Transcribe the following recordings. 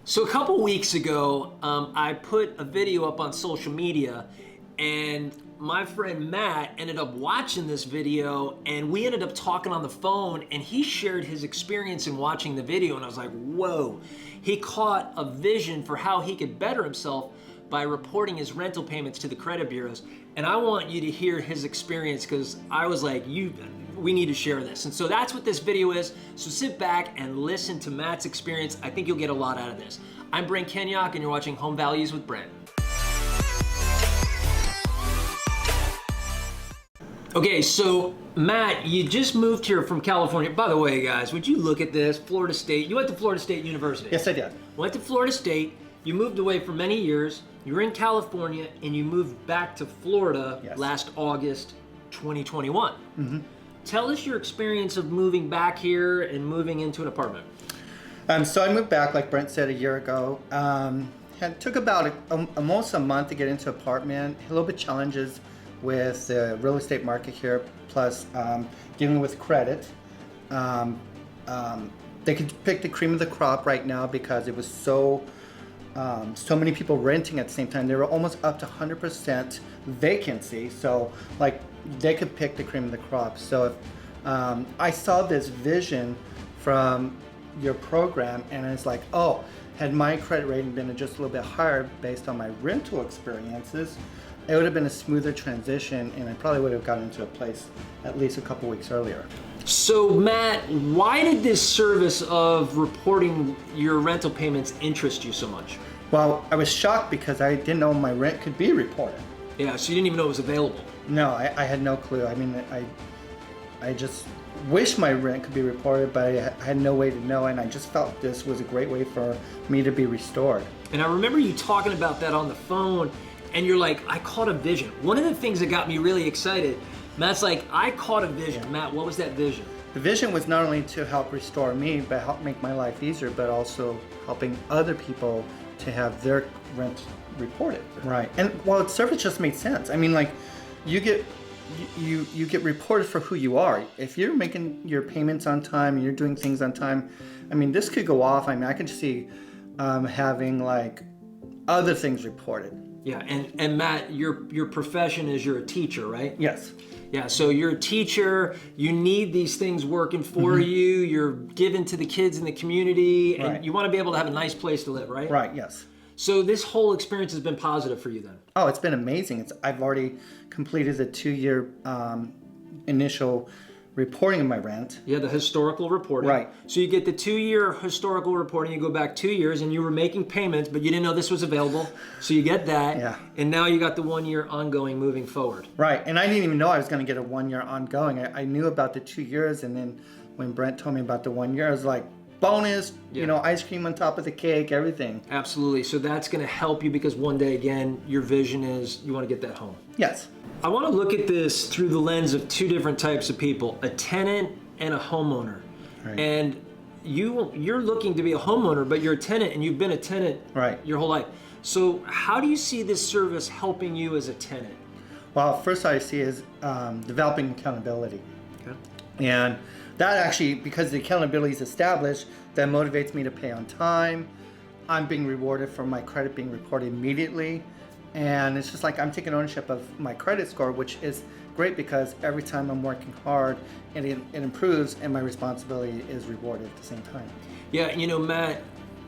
So a couple weeks ago, I put a video up on social media, and my friend Matt ended up watching this video, and we ended up talking on the phone, and he shared his experience in watching the video, and I was like, whoa. He caught a vision for how he could better himself by reporting his rental payments to the credit bureaus. And I want you to hear his experience, because I was like, we need to share this. And so that's what this video is. So sit back and listen to Matt's experience. I think you'll get a lot out of this. I'm Brent Kenyok, and you're watching Home Values with Brent. Okay, so Matt, you just moved here from California. By the way, guys, would you look at this? Florida State. You went to Florida State University. Yes, I did. Went to Florida State. You moved away for many years. You were in California, and you moved back to Florida last August 2021. Mm-hmm. Tell us your experience of moving back here and moving into an apartment. So I moved back, like Brent said, a year ago. It took about almost a month to get into an apartment. A little bit challenges with the real estate market here, plus dealing with credit. They could pick the cream of the crop right now because it was so many people renting at the same time. They were almost up to 100% vacancy. So like they could pick the cream of the crop. So if, I saw this vision from your program, and it's like, oh, had my credit rating been just a little bit higher based on my rental experiences, it would have been a smoother transition, and I probably would have gotten into a place at least a couple weeks earlier. So Matt, why did this service of reporting your rental payments interest you so much? Well, I was shocked because I didn't know my rent could be reported. Yeah, so you didn't even know it was available. No, I had no clue. I mean, I just wish my rent could be reported, but I had no way to know, and I just felt this was a great way for me to be restored. And I remember you talking about that on the phone, and you're like, I caught a vision. One of the things that got me really excited, Matt's like, I caught a vision. Yeah. Matt, what was that vision? The vision was not only to help restore me, but help make my life easier, but also helping other people to have their rent reported. Right. And well, the service just made sense. I mean, like, you get reported for who you are. If you're making your payments on time and you're doing things on time, I mean, this could go off. I mean, I could see having like other things reported. Yeah, and Matt, your profession is you're a teacher, right? Yes. Yeah, so you're a teacher, you need these things working for you, you're giving to the kids in the community, and you want to be able to have a nice place to live, right? Right, yes. So this whole experience has been positive for you then? Oh, it's been amazing. I've already completed the 2-year initial reporting of my rent. Yeah, the historical reporting. Right. So you get the 2-year historical reporting, you go back 2 years, and you were making payments, but you didn't know this was available, so you get that. Yeah. And now you got the 1-year ongoing moving forward. Right, and I didn't even know I was going to get a 1-year ongoing. I knew about the 2 years, and then when Brent told me about the 1 year, I was like, bonus, ice cream on top of the cake, everything. Absolutely. So that's going to help you because one day, again, your vision is you want to get that home. Yes. I want to look at this through the lens of two different types of people, a tenant and a homeowner. Right. And you're looking to be a homeowner, but you're a tenant, and you've been a tenant your whole life. So how do you see this service helping you as a tenant? Well, first I see is developing accountability. Okay. And that actually, because the accountability is established, that motivates me to pay on time. I'm being rewarded for my credit being reported immediately. And it's just like I'm taking ownership of my credit score, which is great because every time I'm working hard, it improves, and my responsibility is rewarded at the same time. Yeah, Matt,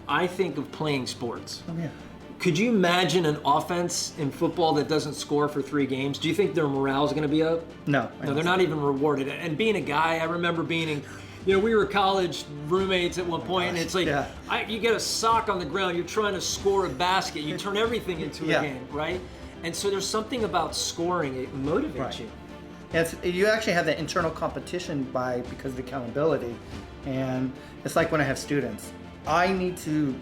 I think of playing sports. Oh, yeah. Could you imagine an offense in football that doesn't score for 3 games? Do you think their morale is going to be up? No. No, they're not even rewarded. And being a guy, I remember being in, we were college roommates at one point, and it's like, you get a sock on the ground, you're trying to score a basket, you turn everything into a game, right? And so there's something about scoring, it motivates you. You actually have that internal competition because of the accountability. And it's like when I have students, I need to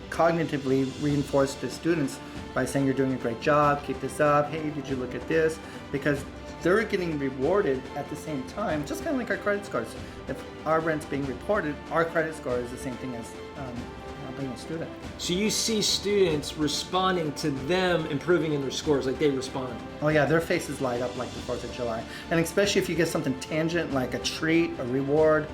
cognitively reinforce the students by saying you're doing a great job, keep this up, hey, did you look at this? Because they're getting rewarded at the same time, just kind of like our credit scores. If our rent's being reported, our credit score is the same thing as being a student. So you see students responding to them improving in their scores, like they respond. Oh yeah, their faces light up like the 4th of July. And especially if you get something tangent, like a treat, a reward,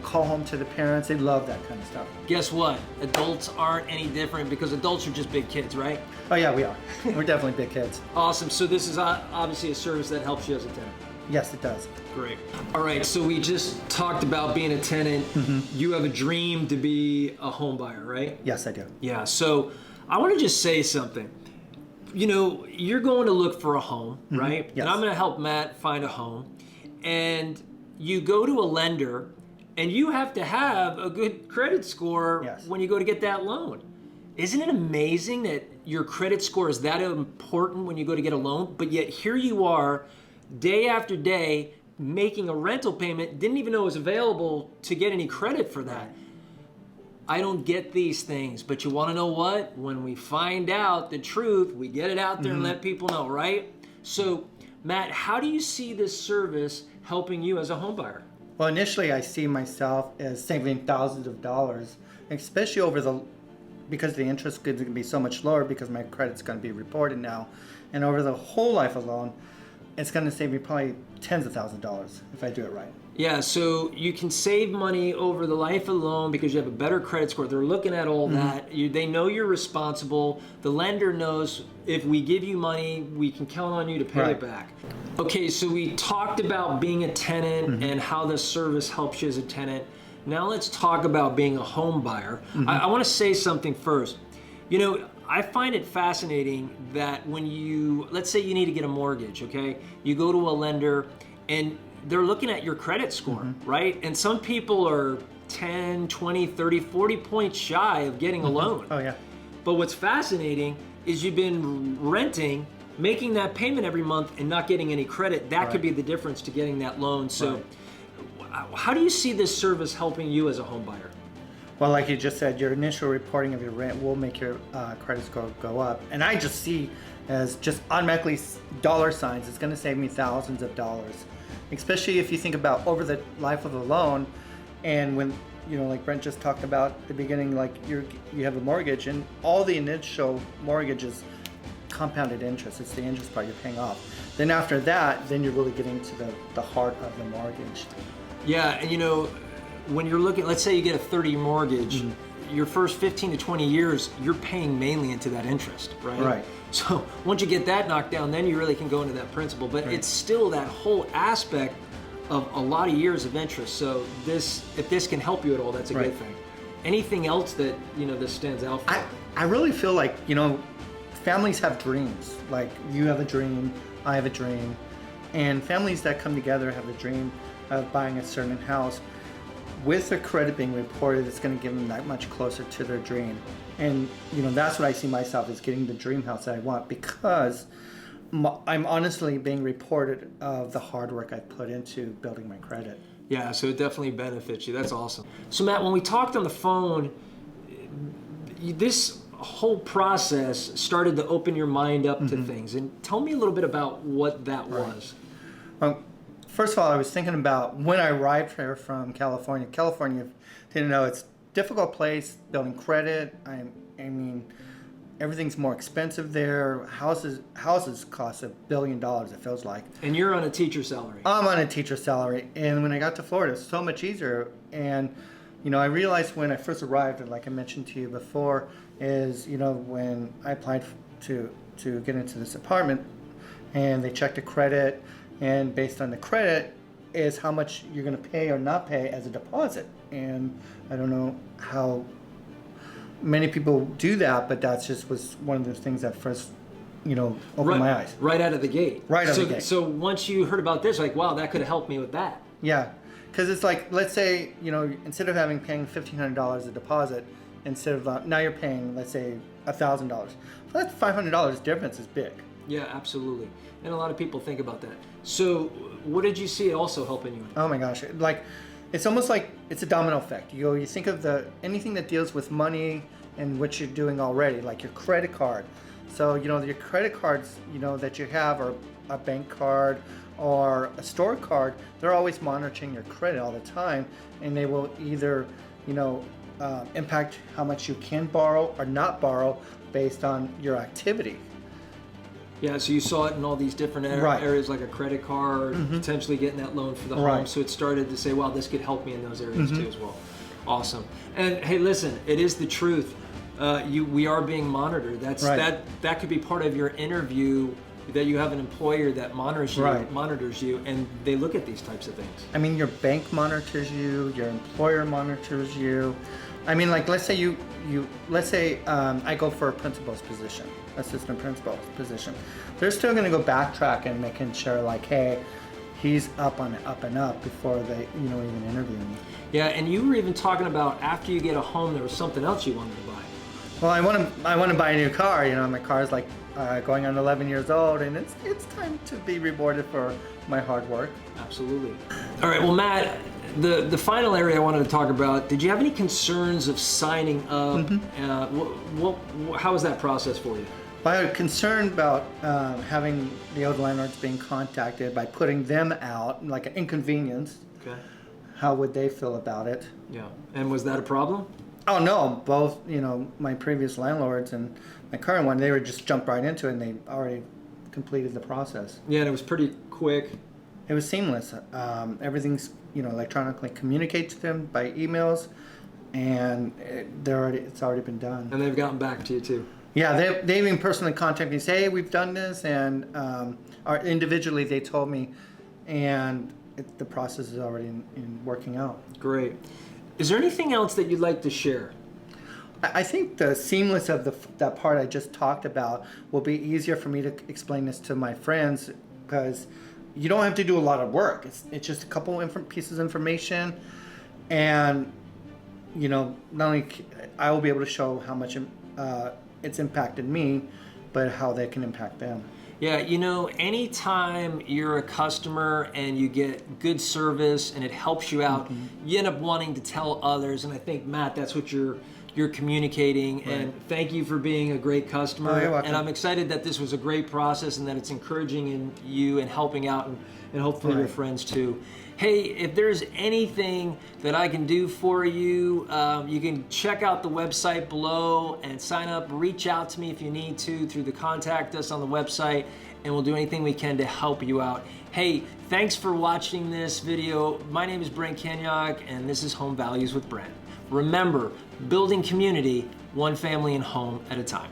call home to the parents. They love that kind of stuff. Guess what? Adults aren't any different because adults are just big kids, right? Oh yeah, we are. We're definitely big kids. Awesome. So this is obviously a service that helps you as a tenant. Yes, it does. Great. All right, so we just talked about being a tenant. You have a dream to be a home buyer, right? Yes, I do. Yeah, so I want to just say something. You're going to look for a home, right? Yes. And I'm going to help Matt find a home. And you go to a lender, and you have to have a good credit score Yes. when you go to get that loan. Isn't it amazing that your credit score is that important when you go to get a loan, but yet here you are, day after day, making a rental payment, didn't even know it was available to get any credit for that. I don't get these things, but you want to know what? When we find out the truth, we get it out there and let people know, right? So, Matt, how do you see this service helping you as a home buyer? Well, initially I see myself as saving thousands of dollars, especially because the interest is going to be so much lower because my credit's going to be reported now. And over the whole life of loan, it's going to save me probably tens of thousands of dollars if I do it right. Yeah, so you can save money over the life of the loan because you have a better credit score. They're looking at all that. They know you're responsible. The lender knows if we give you money, we can count on you to pay it back. Okay, so we talked about being a tenant and how this service helps you as a tenant. Now let's talk about being a home buyer. I want to say something first. I find it fascinating that when let's say you need to get a mortgage, okay? You go to a lender and they're looking at your credit score, right? And some people are 10, 20, 30, 40 points shy of getting a loan. Oh yeah. But what's fascinating is you've been renting, making that payment every month and not getting any credit. That could be the difference to getting that loan. So how do you see this service helping you as a home buyer? Well, like you just said, your initial reporting of your rent will make your credit score go up. And I just see as just automatically dollar signs, it's going to save me thousands of dollars. Especially if you think about over the life of the loan, and when, like Brent just talked about at the beginning, like you have a mortgage and all the initial mortgage is compounded interest. It's the interest part you're paying off. Then after that, then you're really getting to the heart of the mortgage. Yeah, and when you're looking, let's say you get a 30-year mortgage, your first 15 to 20 years, you're paying mainly into that interest, right? Right. So once you get that knocked down, then you really can go into that principal. But it's still that whole aspect of a lot of years of interest. So if this can help you at all, that's a good thing. Anything else that this stands out for? I really feel like families have dreams. Like you have a dream, I have a dream, and families that come together have a dream of buying a certain house. With their credit being reported, it's going to give them that much closer to their dream. And that's what I see myself as getting the dream house that I want, because I'm honestly being reported of the hard work I put into building my credit. Yeah, so it definitely benefits you. That's awesome. So Matt, when we talked on the phone, this whole process started to open your mind up to things. And tell me a little bit about what that was. First of all, I was thinking about when I arrived here from California. California, didn't know, it's a difficult place, building credit. I mean, everything's more expensive there. Houses cost $1 billion, it feels like. And you're on a teacher salary. I'm on a teacher salary. And when I got to Florida, it's so much easier. And, I realized when I first arrived, and like I mentioned to you before, is, when I applied to get into this apartment, and they checked the credit, and based on the credit is how much you're going to pay or not pay as a deposit. And I don't know how many people do that, but that just was one of those things that first, opened my eyes. Right out of the gate. Right out of the gate. So once you heard about this, like, wow, that could have helped me with that. Yeah, because it's like, let's say, instead of paying $1,500 a deposit, instead of now you're paying, let's say, $1,000. So that $500 difference is big. Yeah, absolutely. And a lot of people think about that. So what did you see also helping you? Oh my gosh. Like, it's almost like it's a domino effect. You think of anything that deals with money and what you're doing already, like your credit card. So, your credit cards, that you have, or a bank card or a store card, they're always monitoring your credit all the time, and they will either, impact how much you can borrow or not borrow based on your activity. Yeah, so you saw it in all these different Right. areas, like a credit card, potentially getting that loan for the home. Right. So it started to say, well, this could help me in those areas too as well. Awesome. And hey, listen, it is the truth. We are being monitored. Right. That could be part of your interview, that you have an employer that monitors you, and they look at these types of things. I mean, your bank monitors you, your employer monitors you. I mean, like, let's say let's say I go for a principal's position, assistant principal's position. They're still going to go backtrack and making sure, like, hey, he's up and up before they, even interview me. Yeah, and you were even talking about after you get a home, there was something else you wanted to buy. Well, I want to buy a new car. My car's like going on 11 years old, and it's time to be rewarded for my hard work. Absolutely. All right. Well, Matt, the final area I wanted to talk about. Did you have any concerns of signing up? How was that process for you? Well, I was concerned about having the old landlords being contacted by putting them out, like an inconvenience. Okay. How would they feel about it? Yeah. And was that a problem? Oh no, both, my previous landlords and my current one, they were just jumped right into it and they already completed the process. Yeah, and it was pretty quick. It was seamless. Everything's, electronically communicated to them by emails, and it's already been done. And they've gotten back to you too. Yeah, they even personally contacted me and say, hey, we've done this, and individually they told me, and the process is already in working out. Great. Is there anything else that you'd like to share? I think the seamless of that part I just talked about will be easier for me to explain this to my friends, because you don't have to do a lot of work. It's just a couple pieces of information, and not only I will be able to show how much it's impacted me, but how they can impact them. Yeah, anytime you're a customer and you get good service and it helps you out, you end up wanting to tell others. And I think, Matt, that's what you're communicating. Right. And thank you for being a great customer. Oh, you're welcome. And I'm excited that this was a great process and that it's encouraging in you and helping out and hopefully your friends too. Hey, if there's anything that I can do for you, you can check out the website below and sign up. Reach out to me if you need to through the contact us on the website, and we'll do anything we can to help you out. Hey, thanks for watching this video. My name is Brent Kenyok, and this is Home Values with Brent. Remember, building community, one family and home at a time.